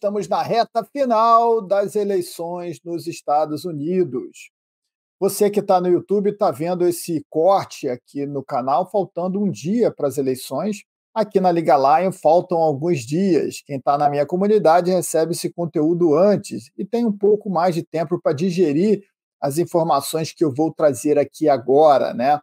estamos na reta final das eleições nos Estados Unidos. Você que está no YouTube está vendo esse corte aqui no canal, faltando um dia para as eleições. Aqui na Liga Lion faltam alguns dias. Quem está na minha comunidade recebe esse conteúdo antes e tem um pouco mais de tempo para digerir as informações que eu vou trazer aqui agora, né?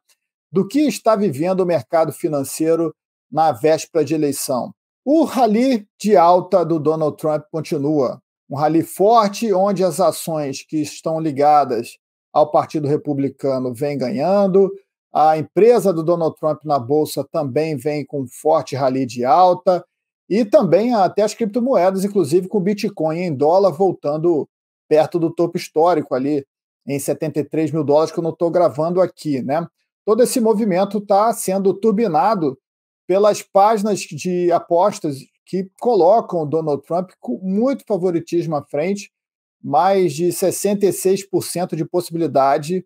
Do que está vivendo o mercado financeiro na véspera de eleição. O rally de alta do Donald Trump continua. Um rally forte, onde as ações que estão ligadas ao Partido Republicano vêm ganhando. A empresa do Donald Trump na Bolsa também vem com um forte rally de alta. E também até as criptomoedas, inclusive com o Bitcoin em dólar, voltando perto do topo histórico ali, em 73 mil dólares, que eu não estou gravando aqui, né? Todo esse movimento está sendo turbinado pelas páginas de apostas que colocam o Donald Trump com muito favoritismo à frente, mais de 66% de possibilidade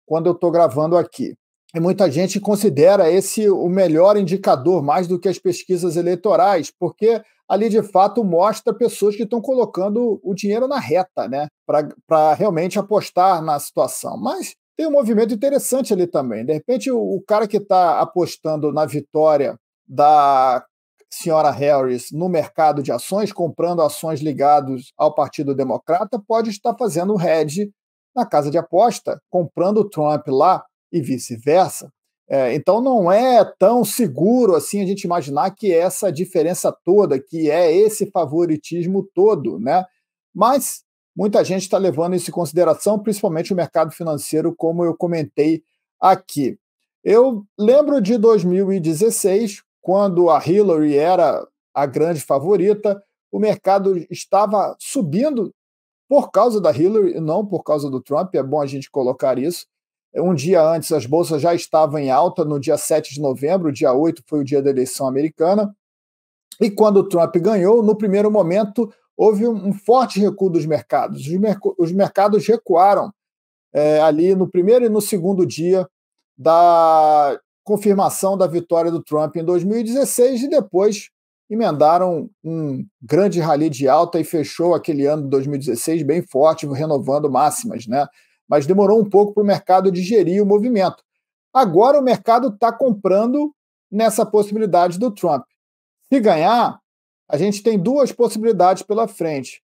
quando eu estou gravando aqui. E muita gente considera esse o melhor indicador, mais do que as pesquisas eleitorais, porque ali, de fato, mostra pessoas que estão colocando o dinheiro na reta, né, para realmente apostar na situação. Mas tem um movimento interessante ali também. De repente, o cara que está apostando na vitória da senhora Harris no mercado de ações, comprando ações ligadas ao Partido Democrata, pode estar fazendo um hedge na casa de aposta, comprando o Trump lá e vice-versa. Então não é tão seguro assim a gente imaginar que é essa diferença toda, que é esse favoritismo todo, né? Mas muita gente está levando isso em consideração, principalmente o mercado financeiro, como eu comentei aqui. Eu lembro de 2016, quando a Hillary era a grande favorita, o mercado estava subindo por causa da Hillary, não por causa do Trump, é bom a gente colocar isso. Um dia antes, as bolsas já estavam em alta, no dia 7 de novembro, dia 8 foi o dia da eleição americana, e quando o Trump ganhou, no primeiro momento, houve um forte recuo dos mercados. Os mercados recuaram ali no primeiro e no segundo dia da confirmação da vitória do Trump em 2016 e depois emendaram um grande rally de alta e fechou aquele ano de 2016 bem forte, renovando máximas, né? Mas demorou um pouco para o mercado digerir o movimento. Agora o mercado está comprando nessa possibilidade do Trump. Se ganhar, a gente tem duas possibilidades pela frente.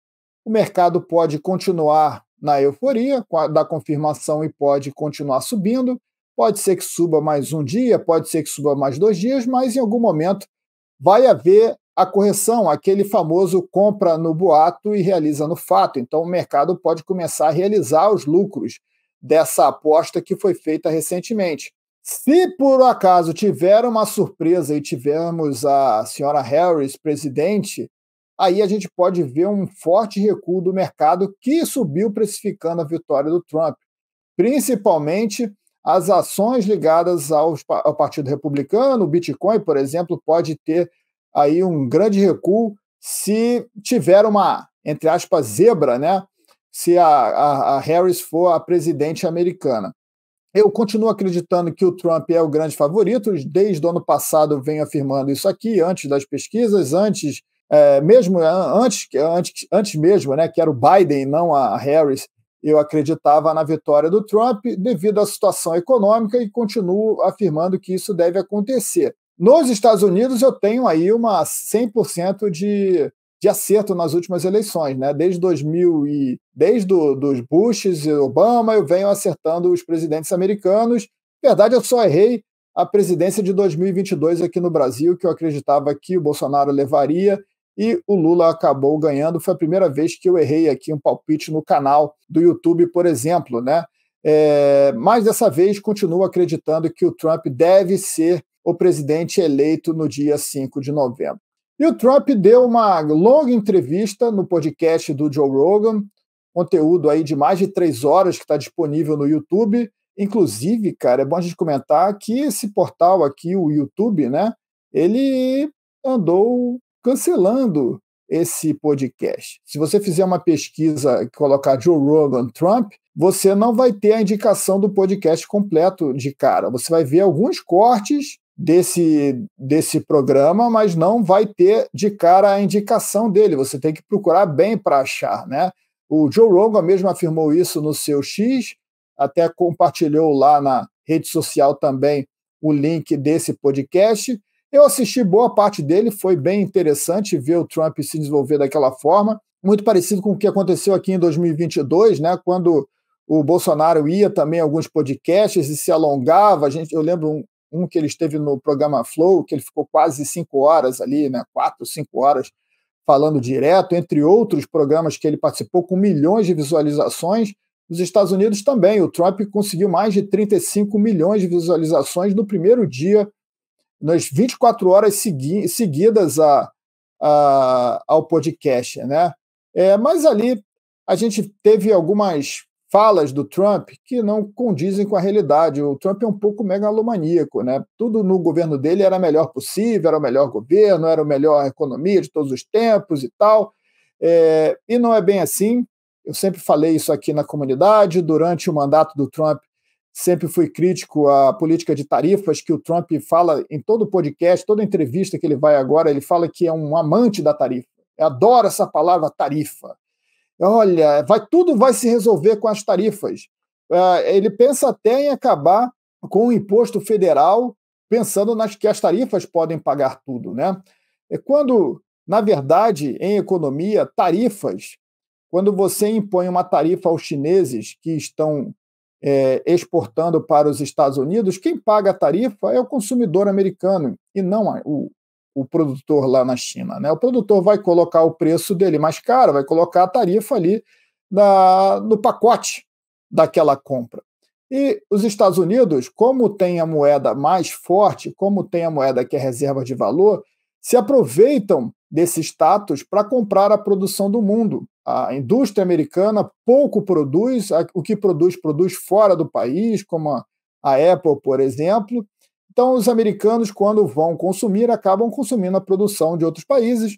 O mercado pode continuar na euforia da confirmação e pode continuar subindo. Pode ser que suba mais um dia, pode ser que suba mais 2 dias, mas em algum momento vai haver a correção, aquele famoso compra no boato e realiza no fato. Então o mercado pode começar a realizar os lucros dessa aposta que foi feita recentemente. Se por acaso tiver uma surpresa e tivermos a senhora Harris presidente, aí a gente pode ver um forte recuo do mercado que subiu precificando a vitória do Trump, principalmente as ações ligadas ao Partido Republicano. O Bitcoin, por exemplo, pode ter aí um grande recuo se tiver uma, entre aspas, zebra, né? Se a Harris for a presidente americana. Eu continuo acreditando que o Trump é o grande favorito, desde o ano passado eu venho afirmando isso aqui, antes das pesquisas, antes mesmo, né, que era o Biden, não a Harris. Eu acreditava na vitória do Trump devido à situação econômica e continuo afirmando que isso deve acontecer. Nos Estados Unidos, eu tenho aí uma 100% de acerto nas últimas eleições, né? Desde dos Bushes e Obama, eu venho acertando os presidentes americanos. Na verdade, eu só errei a presidência de 2022 aqui no Brasil, que eu acreditava que o Bolsonaro levaria, e o Lula acabou ganhando. Foi a primeira vez que eu errei aqui um palpite no canal do YouTube, por exemplo, né? Mas dessa vez continuo acreditando que o Trump deve ser o presidente eleito no dia 5 de novembro. E o Trump deu uma longa entrevista no podcast do Joe Rogan, conteúdo aí de mais de 3 horas que está disponível no YouTube. Inclusive, cara, é bom a gente comentar que esse portal aqui, o YouTube, né, ele andou cancelando esse podcast. Se você fizer uma pesquisa e colocar Joe Rogan Trump, você não vai ter a indicação do podcast completo de cara. Você vai ver alguns cortes desse programa, mas não vai ter de cara a indicação dele. Você tem que procurar bem para achar, né? O Joe Rogan mesmo afirmou isso no seu X, até compartilhou lá na rede social também o link desse podcast. Eu assisti boa parte dele, foi bem interessante ver o Trump se desenvolver daquela forma, muito parecido com o que aconteceu aqui em 2022, né, quando o Bolsonaro ia também a alguns podcasts e se alongava. Eu lembro um que ele esteve no programa Flow, que ele ficou quase 5 horas ali, né, 4, 5 horas, falando direto, entre outros programas que ele participou com milhões de visualizações. Nos Estados Unidos também, o Trump conseguiu mais de 35 milhões de visualizações no primeiro dia, nas 24 horas seguidas ao podcast, né? Mas ali a gente teve algumas falas do Trump que não condizem com a realidade. O Trump é um pouco megalomaníaco, né? Tudo no governo dele era o melhor possível, era o melhor governo, era a melhor economia de todos os tempos e tal. E não é bem assim. Eu sempre falei isso aqui na comunidade. Durante o mandato do Trump, sempre fui crítico à política de tarifas, que o Trump fala em todo podcast, toda entrevista que ele vai agora, ele fala que é um amante da tarifa. Eu adoro essa palavra tarifa. Olha, tudo vai se resolver com as tarifas. Ele pensa até em acabar com o imposto federal, pensando que as tarifas podem pagar tudo, né? Quando, na verdade, em economia, tarifas, quando você impõe uma tarifa aos chineses que estão exportando para os Estados Unidos, quem paga a tarifa é o consumidor americano e não o produtor lá na China, né? O produtor vai colocar o preço dele mais caro, vai colocar a tarifa ali no pacote daquela compra. E os Estados Unidos, como tem a moeda mais forte, como tem a moeda que é reserva de valor, se aproveitam desse status para comprar a produção do mundo. A indústria americana pouco produz, o que produz fora do país, como a Apple, por exemplo. Então, os americanos, quando vão consumir, acabam consumindo a produção de outros países,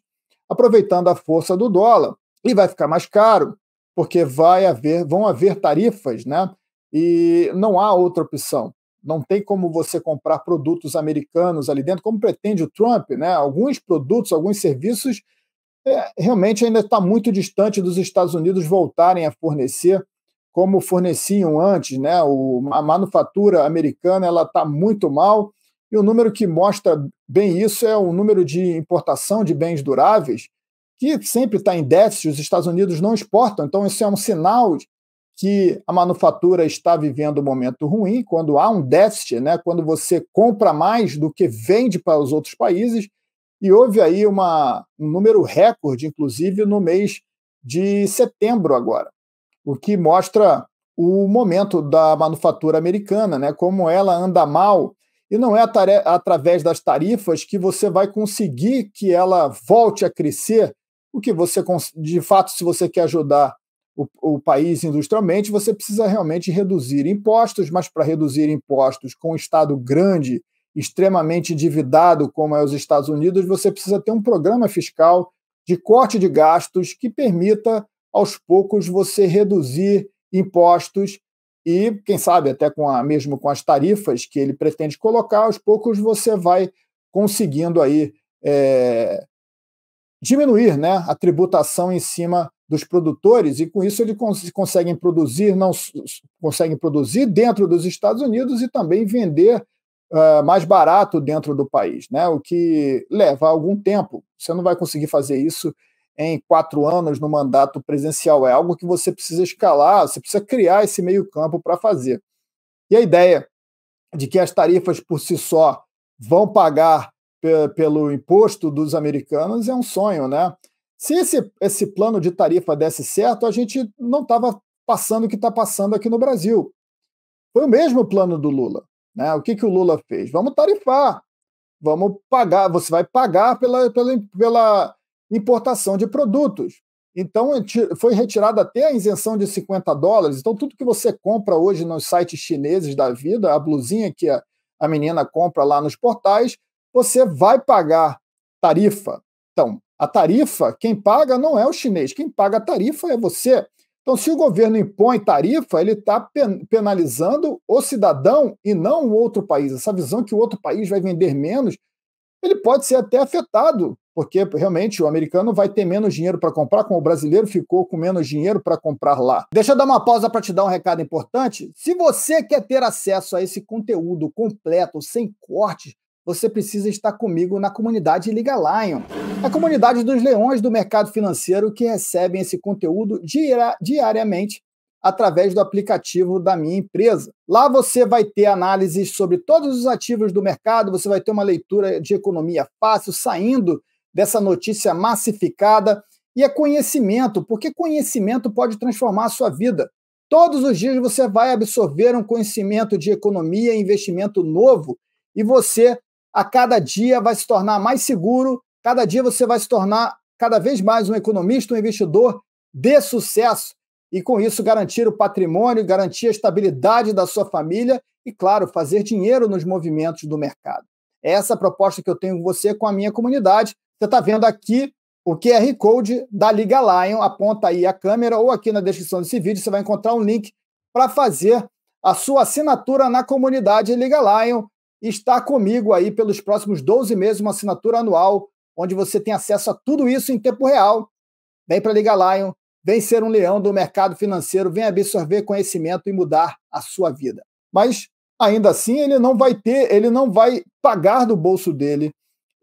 aproveitando a força do dólar, e vai ficar mais caro, porque vão haver tarifas, né? E não há outra opção. Não tem como você comprar produtos americanos ali dentro, como pretende o Trump, né? Alguns produtos, alguns serviços, realmente ainda está muito distante dos Estados Unidos voltarem a fornecer como forneciam antes, né? A manufatura americana ela está muito mal, e o número que mostra bem isso é o número de importação de bens duráveis, que sempre está em déficit. Os Estados Unidos não exportam, então isso é um sinal que a manufatura está vivendo um momento ruim, quando há um déficit, né? Quando você compra mais do que vende para os outros países. E houve aí um número recorde, inclusive, no mês de setembro agora, o que mostra o momento da manufatura americana, né? Como ela anda mal, e não é através das tarifas que você vai conseguir que ela volte a crescer, o que você, de fato, se você quer ajudar o país industrialmente, você precisa realmente reduzir impostos, mas para reduzir impostos com um Estado grande, extremamente endividado, como é os Estados Unidos, você precisa ter um programa fiscal de corte de gastos que permita, aos poucos, você reduzir impostos e, quem sabe, até mesmo com as tarifas que ele pretende colocar, aos poucos você vai conseguindo aí diminuir, né, a tributação em cima dos produtores, e com isso eles conseguem produzir dentro dos Estados Unidos e também vender mais barato dentro do país, né? O que leva algum tempo. Você não vai conseguir fazer isso em 4 anos no mandato presidencial. É algo que você precisa escalar, você precisa criar esse meio-campo para fazer. E a ideia de que as tarifas por si só vão pagar pelo imposto dos americanos é um sonho, né? Se esse plano de tarifa desse certo, a gente não estava passando o que está passando aqui no Brasil. Foi o mesmo plano do Lula, né? O que o Lula fez? Vamos tarifar, vamos pagar, você vai pagar pela importação de produtos. Então, foi retirada até a isenção de $50. Então, tudo que você compra hoje nos sites chineses da vida, a blusinha que a menina compra lá nos portais, você vai pagar tarifa. Então, a tarifa, quem paga não é o chinês, quem paga a tarifa é você. Então, se o governo impõe tarifa, ele está penalizando o cidadão e não o outro país. Essa visão que o outro país vai vender menos, ele pode ser até afetado, porque realmente o americano vai ter menos dinheiro para comprar, como o brasileiro ficou com menos dinheiro para comprar lá. Deixa eu dar uma pausa para te dar um recado importante. Se você quer ter acesso a esse conteúdo completo, sem cortes, você precisa estar comigo na comunidade Liga Lion, a comunidade dos leões do mercado financeiro que recebem esse conteúdo diariamente através do aplicativo da minha empresa. Lá você vai ter análises sobre todos os ativos do mercado, você vai ter uma leitura de economia fácil, saindo dessa notícia massificada, e é conhecimento, porque conhecimento pode transformar a sua vida. Todos os dias você vai absorver um conhecimento de economia e investimento novo, e você, a cada dia, vai se tornar mais seguro, cada dia você vai se tornar cada vez mais um economista, um investidor de sucesso, e com isso garantir o patrimônio, garantir a estabilidade da sua família e, claro, fazer dinheiro nos movimentos do mercado. É essa a proposta que eu tenho com você, com a minha comunidade. Você está vendo aqui o QR Code da Liga Lion, aponta aí a câmera, ou aqui na descrição desse vídeo você vai encontrar um link para fazer a sua assinatura na comunidade Liga Lion e estar comigo aí pelos próximos 12 meses, uma assinatura anual, onde você tem acesso a tudo isso em tempo real. Vem para a Liga Lion, vem ser um leão do mercado financeiro, vem absorver conhecimento e mudar a sua vida. Mas, ainda assim, ele não vai pagar do bolso dele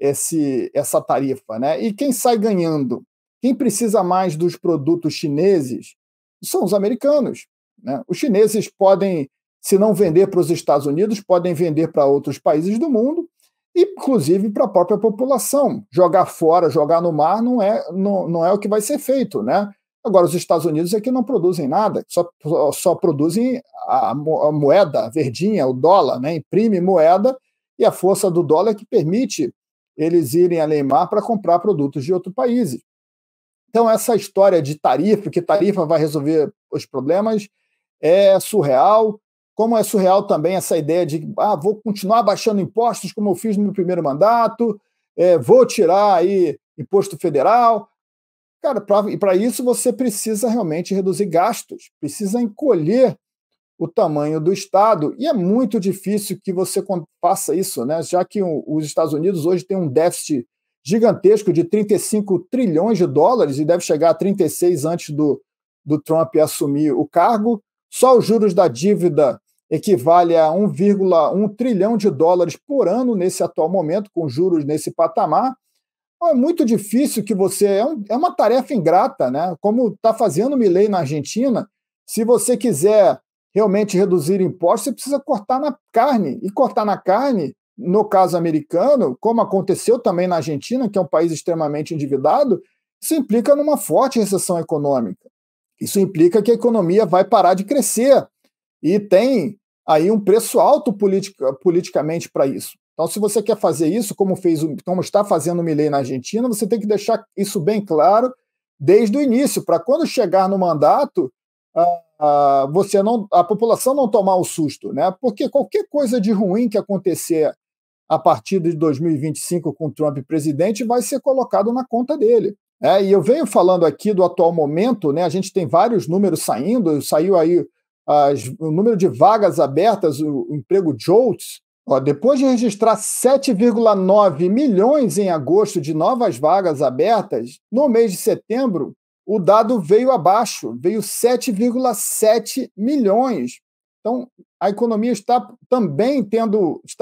essa tarifa, né? E quem sai ganhando? Quem precisa mais dos produtos chineses são os americanos, né? Os chineses podem, se não vender para os Estados Unidos, podem vender para outros países do mundo, inclusive para a própria população. Jogar fora, jogar no mar não é o que vai ser feito, né? Agora, os Estados Unidos é que não produzem nada, só produzem a moeda a verdinha, o dólar, né? Imprime moeda e a força do dólar é que permite eles irem além mar para comprar produtos de outros países. Então, essa história de tarifa, que tarifa vai resolver os problemas, é surreal. Como é surreal também essa ideia de vou continuar baixando impostos como eu fiz no meu primeiro mandato, vou tirar aí imposto federal. Cara, para isso você precisa realmente reduzir gastos, precisa encolher o tamanho do Estado, e é muito difícil que você faça isso, né? Já que os Estados Unidos hoje tem um déficit gigantesco de 35 trilhões de dólares e deve chegar a 36 antes do Trump assumir o cargo. Só os juros da dívida equivale a 1,1 trilhão de dólares por ano nesse atual momento, com juros nesse patamar. É muito difícil que você... É uma tarefa ingrata, né? Como está fazendo o Milei na Argentina. Se você quiser realmente reduzir impostos, você precisa cortar na carne. E cortar na carne, no caso americano, como aconteceu também na Argentina, que é um país extremamente endividado, isso implica numa forte recessão econômica. Isso implica que a economia vai parar de crescer. E tem aí um preço alto politicamente para isso. Então, se você quer fazer isso, como está fazendo o Milei na Argentina, você tem que deixar isso bem claro desde o início, para quando chegar no mandato, a população não tomar o susto, né? Porque qualquer coisa de ruim que acontecer a partir de 2025 com o Trump presidente vai ser colocado na conta dele. E eu venho falando aqui do atual momento, né? A gente tem vários números saiu aí o número de vagas abertas, o emprego JOLTS. Depois de registrar 7,9 milhões em agosto de novas vagas abertas, no mês de setembro, o dado veio abaixo, veio 7,7 milhões. Então, a economia está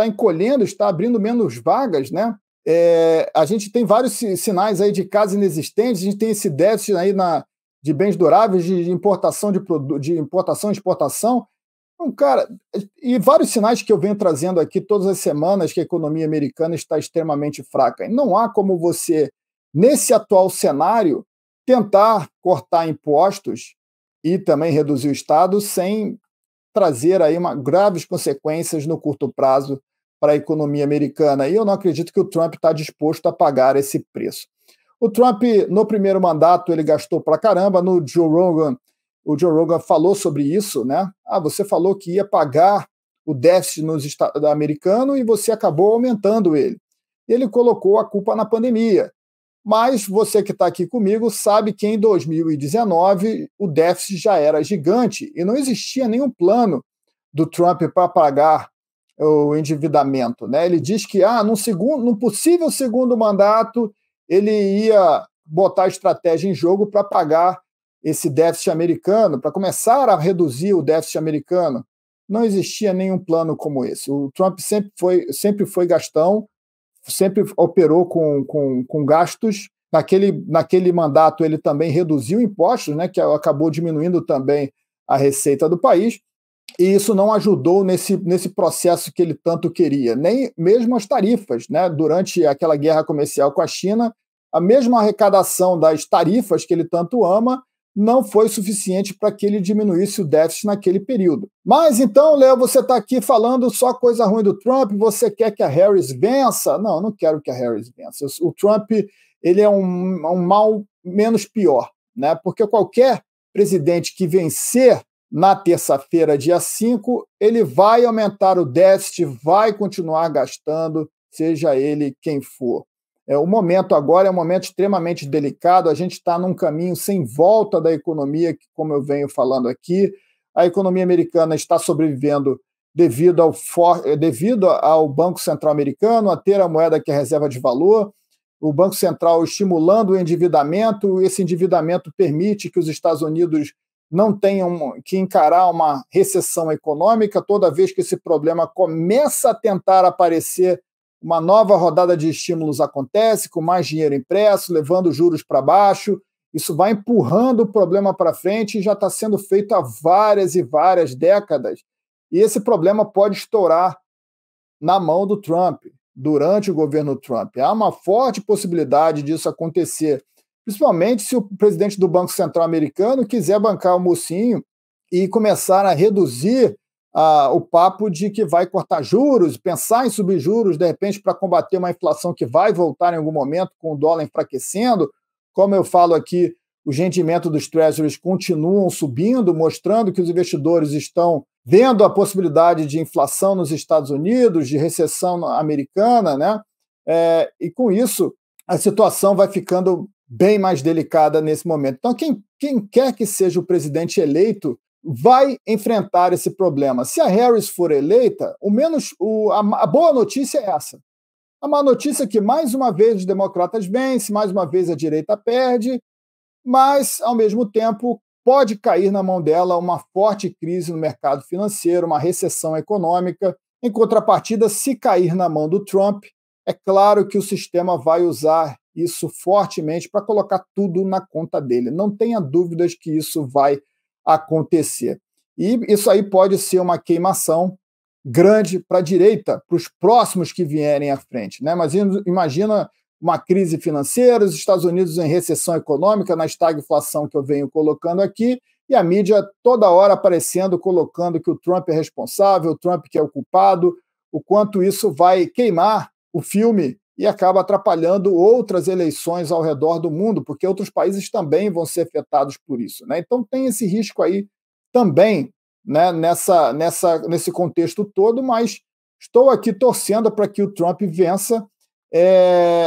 encolhendo, está abrindo menos vagas, né? A gente tem vários sinais aí de casas inexistentes, a gente tem esse déficit aí de bens duráveis, de importação de importação e exportação. Então, cara, e vários sinais que eu venho trazendo aqui todas as semanas que a economia americana está extremamente fraca. E não há como você, nesse atual cenário, tentar cortar impostos e também reduzir o Estado sem trazer aí graves consequências no curto prazo para a economia americana. E eu não acredito que o Trump está disposto a pagar esse preço. O Trump, no primeiro mandato, ele gastou pra caramba. No Joe Rogan, o Joe Rogan falou sobre isso, né? Você falou que ia pagar o déficit nos Estados americanos e você acabou aumentando ele. Ele colocou a culpa na pandemia. Mas você que está aqui comigo sabe que em 2019 o déficit já era gigante e não existia nenhum plano do Trump para pagar o endividamento, né? Ele diz que num possível segundo mandato ele ia botar a estratégia em jogo para pagar esse déficit americano, para começar a reduzir o déficit americano. Não existia nenhum plano como esse. O Trump sempre foi gastão, sempre operou com gastos. Naquele mandato, ele também reduziu impostos, né, que acabou diminuindo também a receita do país, e isso não ajudou nesse processo que ele tanto queria, nem mesmo as tarifas. Né, durante aquela guerra comercial com a China, a mesma arrecadação das tarifas que ele tanto ama não foi suficiente para que ele diminuísse o déficit naquele período. Mas então, Léo, você está aqui falando só coisa ruim do Trump, você quer que a Harris vença? Não, não quero que a Harris vença. O Trump ele é um mal menos pior, né? Porque qualquer presidente que vencer na terça-feira, dia 5, ele vai aumentar o déficit, vai continuar gastando, seja ele quem for. O momento agora é um momento extremamente delicado, a gente está num caminho sem volta da economia, como eu venho falando aqui. A economia americana está sobrevivendo devido ao Banco Central americano, a ter a moeda que é reserva de valor, o Banco Central estimulando o endividamento, esse endividamento permite que os Estados Unidos não tenham que encarar uma recessão econômica. Toda vez que esse problema começa a tentar aparecer, uma nova rodada de estímulos acontece, com mais dinheiro impresso, levando juros para baixo. Isso vai empurrando o problema para frente e já está sendo feito há várias e várias décadas. E esse problema pode estourar na mão do Trump, durante o governo Trump. Há uma forte possibilidade disso acontecer, principalmente se o presidente do Banco Central americano quiser bancar o mocinho e começar a reduzir o papo de que vai cortar juros, pensar em subir juros, de repente, para combater uma inflação que vai voltar em algum momento com o dólar enfraquecendo. Como eu falo aqui, os rendimentos dos treasuries continuam subindo, mostrando que os investidores estão vendo a possibilidade de inflação nos Estados Unidos, de recessão americana, né? E com isso, a situação vai ficando bem mais delicada nesse momento. Então, quem quer que seja o presidente eleito vai enfrentar esse problema. Se a Harris for eleita, a boa notícia é essa. A má notícia é que, mais uma vez, os democratas vencem, mais uma vez a direita perde, mas, ao mesmo tempo, pode cair na mão dela uma forte crise no mercado financeiro, uma recessão econômica. Em contrapartida, se cair na mão do Trump, é claro que o sistema vai usar isso fortemente para colocar tudo na conta dele. Não tenha dúvidas que isso vai acontecer. E isso aí pode ser uma queimação grande para a direita, para os próximos que vierem à frente. Né? Mas imagina uma crise financeira, os Estados Unidos em recessão econômica, na estagflação que eu venho colocando aqui, e a mídia toda hora aparecendo, colocando que o Trump é responsável, o Trump que é o culpado, o quanto isso vai queimar o filme e acaba atrapalhando outras eleições ao redor do mundo, porque outros países também vão ser afetados por isso. Né? Então tem esse risco aí também, né, nesse contexto todo, mas estou aqui torcendo para que o Trump vença,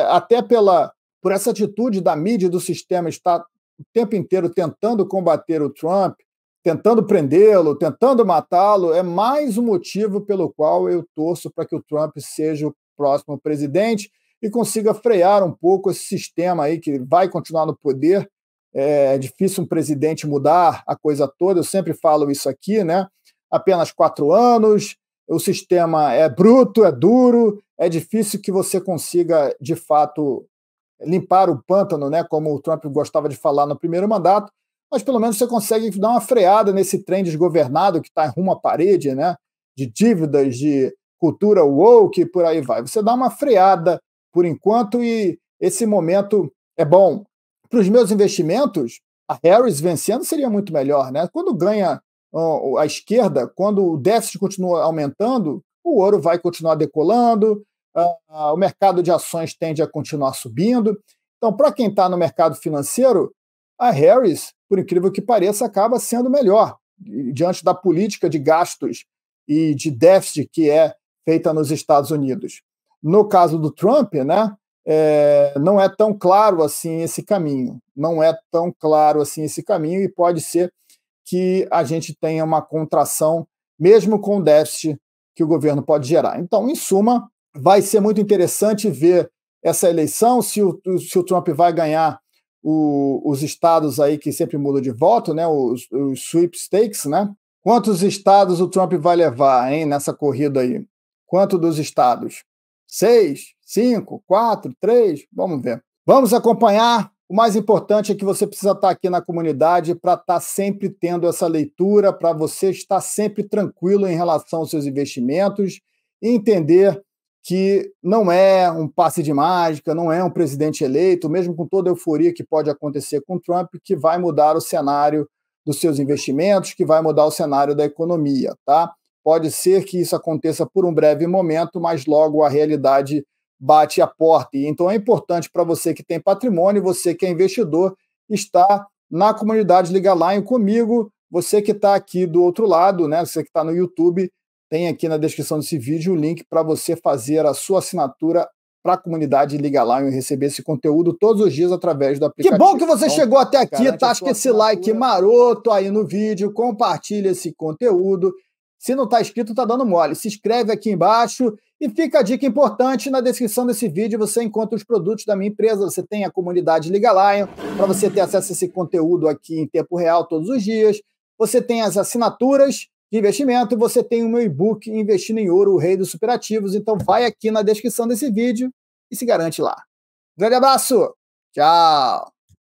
até por essa atitude da mídia e do sistema estar o tempo inteiro tentando combater o Trump, tentando prendê-lo, tentando matá-lo, é mais um motivo pelo qual eu torço para que o Trump seja o próximo presidente e consiga frear um pouco esse sistema aí que vai continuar no poder. É difícil um presidente mudar a coisa toda, eu sempre falo isso aqui, né? Apenas 4 anos, o sistema é bruto, é duro, é difícil que você consiga, de fato, limpar o pântano, né? Como o Trump gostava de falar no primeiro mandato, mas pelo menos você consegue dar uma freada nesse trem desgovernado que está rumo à parede, né? De dívidas, de cultura woke e por aí vai. Você dá uma freada por enquanto e esse momento é bom. Para os meus investimentos, a Harris vencendo seria muito melhor. Né? Quando ganha a esquerda, quando o déficit continua aumentando, o ouro vai continuar decolando, o mercado de ações tende a continuar subindo. Então, para quem está no mercado financeiro, a Harris, por incrível que pareça, acaba sendo melhor diante da política de gastos e de déficit que é feita nos Estados Unidos. No caso do Trump, né, não é tão claro assim esse caminho. Não é tão claro assim esse caminho e pode ser que a gente tenha uma contração, mesmo com o déficit que o governo pode gerar. Então, em suma, vai ser muito interessante ver essa eleição, se o Trump vai ganhar os estados aí que sempre mudam de voto, né, os sweepstakes, né? Quantos estados o Trump vai levar, hein, nessa corrida aí? Quanto dos estados? 6, 5, 4, 3? Vamos ver. Vamos acompanhar. O mais importante é que você precisa estar aqui na comunidade para estar sempre tendo essa leitura, para você estar sempre tranquilo em relação aos seus investimentos e entender que não é um passe de mágica, não é um presidente eleito, mesmo com toda a euforia que pode acontecer com Trump, que vai mudar o cenário dos seus investimentos, que vai mudar o cenário da economia, tá? Pode ser que isso aconteça por um breve momento, mas logo a realidade bate a porta. E então é importante para você que tem patrimônio, você que é investidor, estar na comunidade Liga Lion comigo, você que está aqui do outro lado, né? Você que está no YouTube, tem aqui na descrição desse vídeo o link para você fazer a sua assinatura para a comunidade Liga Lion e receber esse conteúdo todos os dias através do aplicativo. Que bom que você chegou até aqui, tasca esse like maroto aí no vídeo, compartilha esse conteúdo. Se não está inscrito, está dando mole. Se inscreve aqui embaixo e fica a dica importante, na descrição desse vídeo você encontra os produtos da minha empresa, você tem a comunidade Liga Lion, para você ter acesso a esse conteúdo aqui em tempo real todos os dias. Você tem as assinaturas de investimento, você tem o meu e-book Investindo em Ouro, o Rei dos Superativos. Então vai aqui na descrição desse vídeo e se garante lá. Grande abraço! Tchau!